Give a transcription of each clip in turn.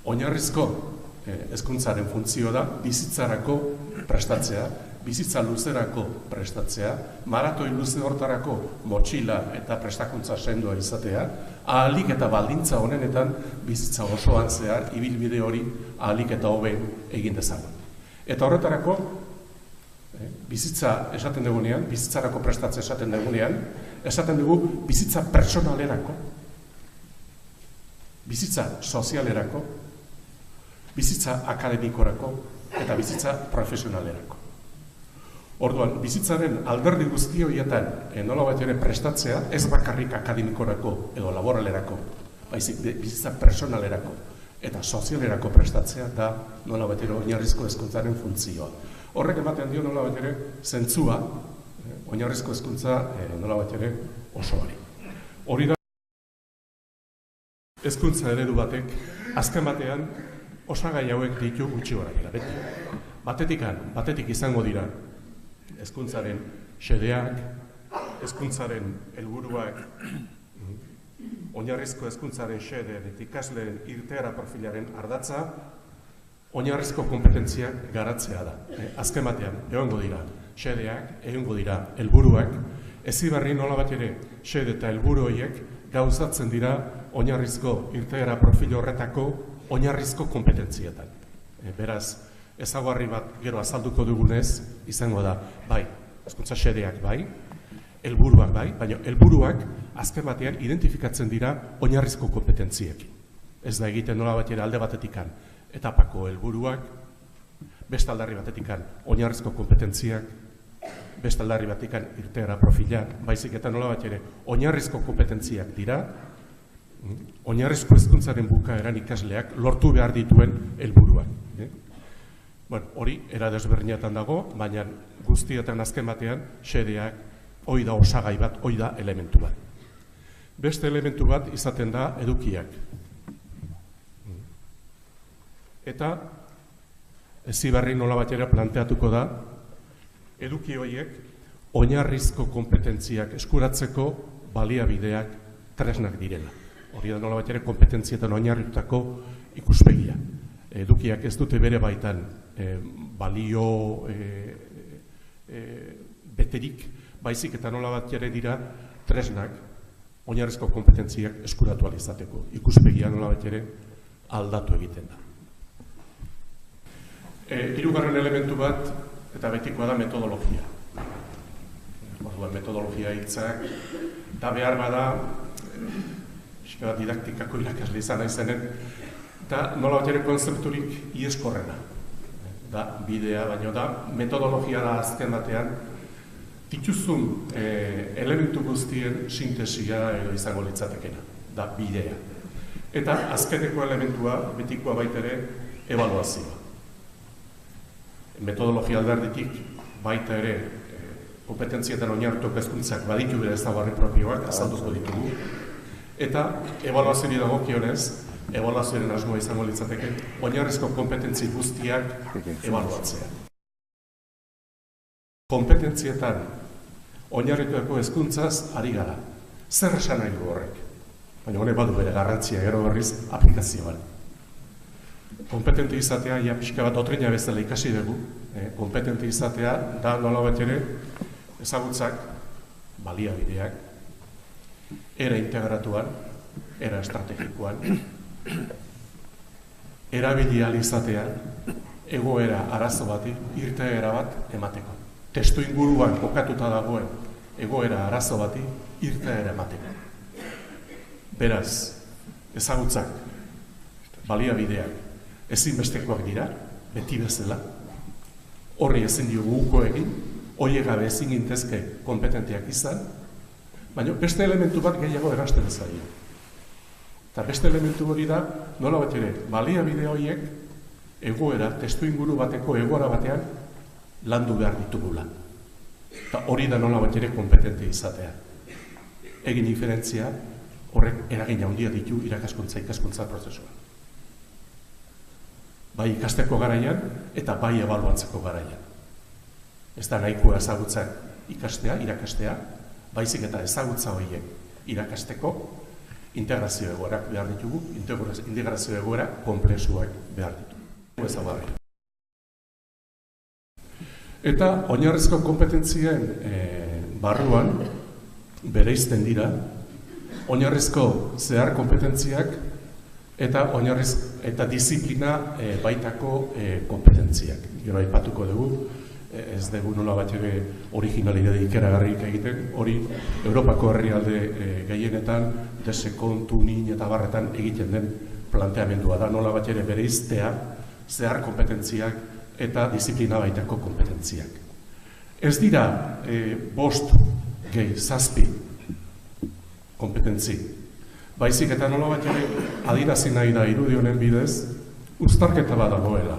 Oinarrizko hezkuntzaren funtzioa da bizitzarako prestatzea, bizitza luzerako prestatzea, maratoi luze hortarako motxila eta prestakuntza sendoa izatea, ahalik eta baldintza honenetan bizitza osoan zehar ibilbide hori ahalik eta hobe egin dezagun. Eta horretarako, bizitza esaten dugunean, bizitzarako prestatzea esaten dugunean, esaten dugu bizitza pertsonalerako, bizitza sozialerako, bizitza akademikorako eta bizitza profesionalerako. Orduan, bizitzaren alderdi guzti horietan nolabait ere prestatzea ez bakarrik akademikorako edo laboralerako, baizik bizitza pertsonalerako eta sozialerako prestatzea da nolabait ere oinarrizko hezkuntzaren funtzioa. Horrek ematen dio nolabait ere zentzua oinarrizko hezkuntza nolabait ere osoari. Hori da hezkuntza eredu batek azken batean osagai hauek ditu gutxi gorabehera, beti. Batetik izango dira hezkuntzaren xedeak, hezkuntzaren helburuak, oinarrizko hezkuntzaren xede eta ikasleen irteera profilaren ardatza, oinarrizko kompetentziak garatzea da. Azken batean, egongo dira xedeak, egongo dira helburuak, heziberri nolabait ere xede eta helburu horiek gauzatzen dira oinarrizko irteera profil horretako oinarrizko kompetentzietan. Beraz, ezaugarri bat gero azalduko dugunez izango da, bai, hezkuntza xedeak bai, helburuak bai, baina helburuak azken batean identifikatzen dira oinarrizko kompetentziekin. Ez da egiten nolabait ere alde batetikan etapako helburuak, beste aldarri batetikan oinarrizko kompetentziak, beste aldarri batekan irteera profilak, baizik eta nolabait ere oinarrizko kompetentziak dira, oinarrizko hezkuntzaren bukaeran ikasleak lortu behar dituen helburuak. Hori, era desberdinetan dago, baina guztietan azken batean xedeak hori da osagai bat, hori da elementu bat. Beste elementu bat izaten da edukiak. Eta heziberri nolabait ere planteatuko da, eduki horiek oinarrizko kompetentziak eskuratzeko baliabideak tresnak direla. Hori da nolabait ere kompetentzietan oinarritutako ikuspegia. Edukiak ez dute bere baitan balio beterik, baizik eta nolabait ere dira tresnak oinarrizko kompetentziak eskuratu ahal izateko. Ikuspegia nolabait ere aldatu egiten da. Hirugarren elementu bat, eta betikoa da metodologia. Metodologia hitzak, da behar bada, didaktikako irakasle izan naizenen, eta nolabait ere konzepturik ieskorrena. Da bidea, baina da metodologia da azken batean, dituzun elementu guztien sintesia edo izango litzatekena, da bidea. Eta azkeneko elementua, betikoa baita ere, ebaluazioa. Metodologia alderditik baita ere kompetentzietan oinarrituko hezkuntzak baditu bere ezaugarri propioak azalduko ditugu. Eta ebaluazioari dagokionez, ebaluazioaren asmoa izango litzateke oinarrizko kompetentzi guztiak ebaluatzea. Kompetentzietan oinarritutako hezkuntzaz ari gara. Zer esan nahi du horrek? Baina honek badu bere garrantzia gero berriz aplikazioan. Kompetente izatea, ja pixka bat dotrina bezala ikasi dugu, kompetente izatea da nolabait ere ezagutzak, baliabideak, era integratuan, era estrategikoan, erabili ahal izatea, egoera arazo bati, irteera bat emateko. Testu inguruan kokatuta dagoen egoera arazo bati, irteera emateko. Beraz, ezagutzak, baliabideak, ezinbestekoak dira, beti bezala, horri ezin diogu uko egin, horiek gabe ezin gintezke kompetenteak izan, baina beste elementu bat gehiago erazten zaio. Eta beste elementu hori da, nolabait ere, baliabide horiek egoera, testu inguru bateko egoera batean landu behar ditugula. Eta hori da nolabait ere kompetente izatea. Egin inferentzia, horrek eragin handia ditu ikaskuntza prozesua. Bai ikasteko garaian eta bai ebaluatzeko garaian. Ez da nahikoa ezagutzak ikastea, irakastea, baizik eta ezagutza horiek irakasteko integrazio egoerak behar ditugu, integrazio egoera konplexuak behar ditugu. Ezagarri. Eta oinarrizko konpetentzien barruan bereizten dira oinarrizko zehar kompetentziak eta disiplina baitako kompetentziak. Gero aipatuko dugu, ez dugu nola bat ere originalidade ikeragarrik egiten, hori Europako herrialde gehienetan desekontu, nin eta barretan egiten den planteamendua da, nola bat ere bereiztea zehar kompetentziak eta disiplina baitako kompetentziak. Ez dira 5 gehi 7 kompetentzi. Baizik eta nola bat ere adirazi nahi da irudi honen bidez, uztarketa bat dagoela.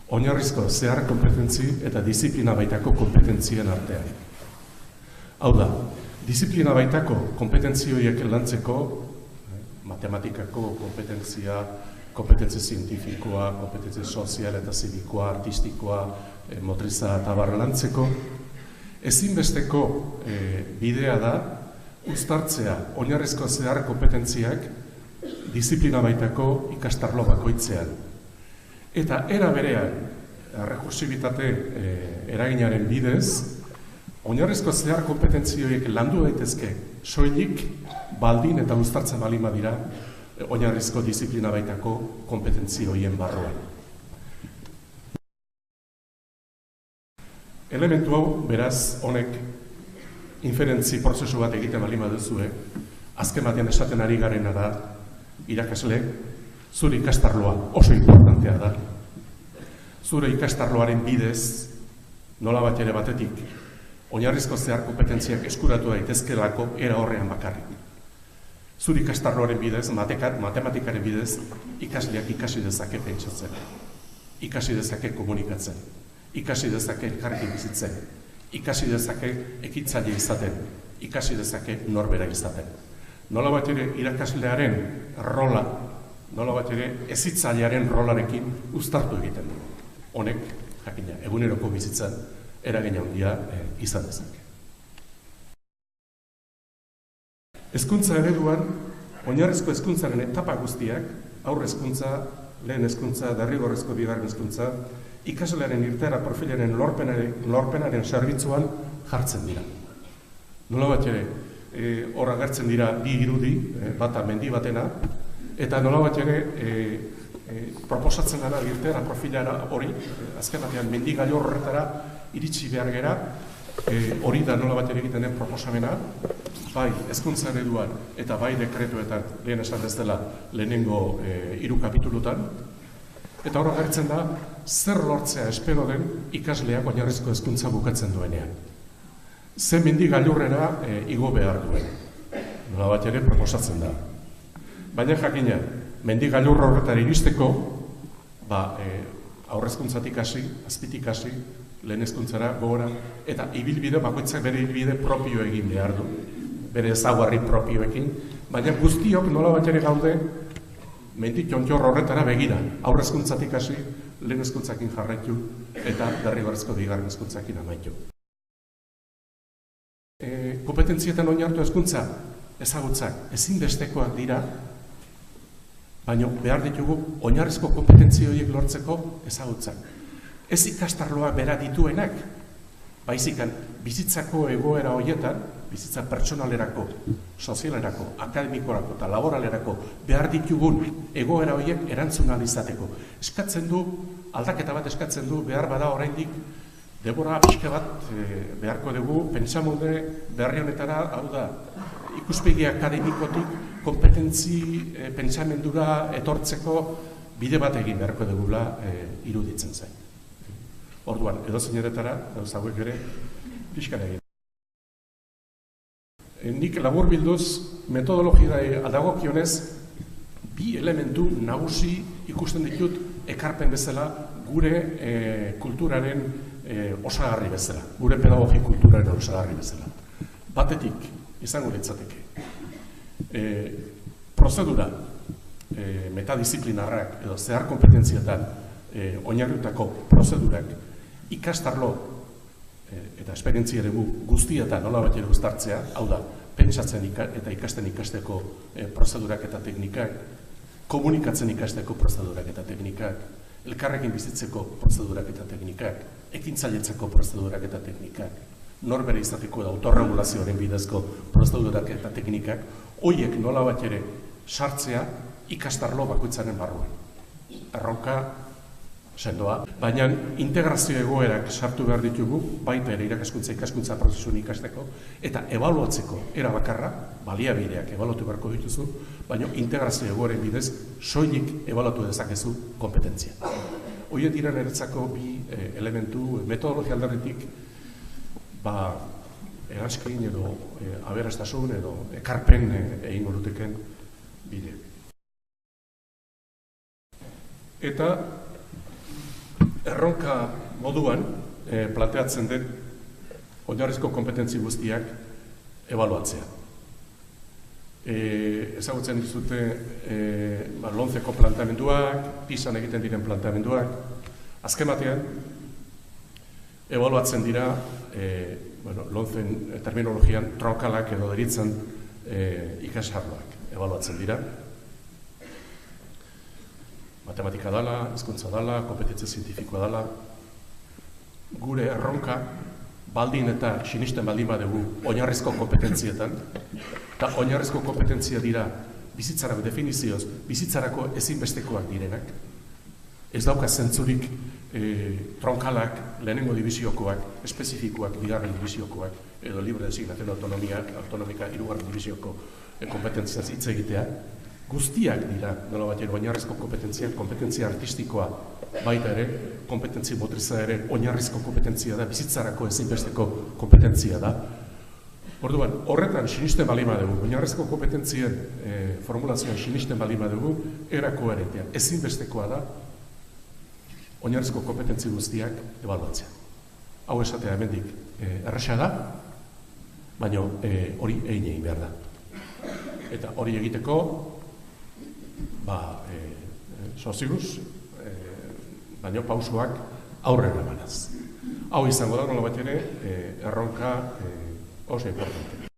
Oinarrizko zehar kompetentzi eta disiplina baitako kompetentzien artean. Hau da, disiplina baitako kompetentzi horiek lantzeko, matematikako kompetentzia, kompetentzia zientifikoa, kompetentzia sozial eta zibikoa, artistikoa, motriza eta barra lantzeko, ezinbesteko bidea da uztartzea oinarrizko zehar kompetentziak disiplina baitako ikastarlo bakoitzean. Eta era berean, rekursibitate eraginaren bidez, oinarrizko zehar kompetentzioiek landu daitezke soilik baldin eta uztartzen baldin badira oinarrizko disiplina baitako kompetentzioien barruan. Elementu hau, beraz, honek inferentzi prozesu bat egiten baldin baduzue, azken batean esaten ari garena da, irakasle, zure ikastarloa oso importantea da. Zure ikastarloaren bidez, nola bat ere batetik, oinarrizko zehar kompetentziak eskuratu daitezkelako era horrean bakarrik. Zure ikastarloaren bidez, matematikaren bidez, ikasleak ikasi dezake pentsatzen, ikasi dezake komunikatzen, ikasi dezake elkarrekin bizitzen, ikasi dezake ekintzaile izaten, ikasi dezake norbera izaten. Nola bat ere irakaslearen rola, nola bat ere hezitzailearen rolarekin uztartu egiten du. Honek, jakina, eguneroko bizitzan eragin handia izan dezake. Hezkuntza ereduan, oinarrizko hezkuntzaren etapa guztiak, aurre hezkuntza, lehen hezkuntza, derrigorrezko bigarren hezkuntza, ikaslearen irteera profilaren lorpenaren zerbitzuan jartzen dira. Nola bat ere, hor agertzen dira bi irudi, bata mendi batena, eta nola bat ere proposatzen dara irteera profilara hori, azken batean mendigailo horretara iritsi behar gera, hori da nola bat ere egiten den proposamena, bai hezkuntza ereduan eta bai dekretuetan, lehen esan ez dela lehenengo 3 kapitulutan, eta hor agertzen da zer lortzea espero den ikasleak oinarrizko hezkuntza bukatzen duenean. Ze mendigailurrera igo behar duen, nola bat ere proposatzen da. Baina jakina, mendigailur horretara iristeko, aurrezkuntzatik hasi, azpitik hasi, lehen hezkuntzara, gogora, eta ibilbide, bakoitzak bere ibilbide propio egin behar du, bere ezaugarri propioekin, baina guztiok nola bat ere gaude, mendik jontjor horretara begira, aurrezkuntzatik hasi, lehen hezkuntzakin jarraitu, eta derrigorrezko bigarren hezkuntzakin amaitu. Kompetentzietan oinarritu hezkuntza, ezagutzak ezinbestekoak dira, baina behar ditugu oinarrizko kompetentzia horiek lortzeko ezagutzak. Ez ikastarloa bera dituenak, baizikan bizitzako egoera horietan, bizitza pertsonalerako, sozialerako, akademikorako eta laboralerako behar ditugun egoera horiek erantzun ahal izateko. Eskatzen du, aldaketa bat eskatzen du, behar bada oraindik denbora pixka bat beharko dugu, pentsamunde berri honetara, hau da, ikuspegi akademikotik kompetentzi pentsamendura etortzeko bide bat egin beharko dugula iruditzen zain. Orduan, edozein eretara, hauek ere, pixkan egin. Nik labur bilduz, metodologia dagokionez, bi elementu nagusi ikusten ditut ekarpen bezala gure kulturaren osagarri bezala, gure pedagogi kulturaren osagarri bezala. Batetik, izango litzateke, prozedura metadisiplinarrak edo zehar kompetentzietan oinarritutako prozedurak ikastarlo eta esperientzia eremu guztietan nola bat ere uztartzea, hau da, pentsatzen eta ikasten ikasteko prozedurak eta teknikak, komunikatzen ikasteko prozedurak eta teknikak, elkarrekin bizitzeko prozedurak eta teknikak, ekintzailetzeko prozedurak eta teknikak, norbere izateko da autorregulazioaren bidezko prozedurak eta teknikak, horiek nola bat ere sartzea ikastarlo bakoitzaren barruan. Erronka sendoa, baina integrazio egoerak sartu behar ditugu, baita ere ikaskuntza prozesuan ikasteko, eta ebaluatzeko era bakarra, baliabideak ebaluatu beharko dituzu, baina integrazio egoeren bidez, soilik ebaluatu dezakezu kompetentzia. Horiek dira niretzako bi elementu, metodologia alderretik, eranskin edo aberastasun edo ekarpen egin goruteken bide. Eta erronka moduan planteatzen den oinarrizko kompetentzi guztiak ebaluatzea. Ezagutzen dizute LOMCEko planteamenduak, PISAn egiten diren planteamenduak. Azken batean, ebaluatzen dira LOMCen terminologian tronkalak edo deritzen ikasarloak ebaluatzen dira. Matematika dala, hizkuntza dala, kompetentzia zientifikoa dala. Gure erronka baldin eta sinisten baldin badugu oinarrizko kompetentzietan, eta oinarrizko kompetentzia dira bizitzarako definizioz, bizitzarako ezinbestekoak direnak. Ez dauka zentzurik tronkalak, lehenengo divisiokoak, espezifikoak, bigarren divisiokoak, edo libre designación autonomika, hirugarren divisioko kompetentziaz hitz egitea. Guztiak dira, nola bat ere, oinarrizko kompetentzia artistikoa baita ere, kompetentzia motriza ere, oinarrizko kompetentzia da, bizitzarako ezinbesteko kompetentzia da. Orduan, horretan sinisten baldin badugu, oinarrizko kompetentzien formulazioan sinisten baldin badugu, era koherentea, ezinbestekoa da, oinarrizko kompetentzi guztiak ebaluatzea. Hau esatea hemendik erresa da, baina hori egin behar da. Eta hori egiteko, soziguz, baina pausuak aurrera emanaz. Hau izango da, nola bat ere, erronka oso importante.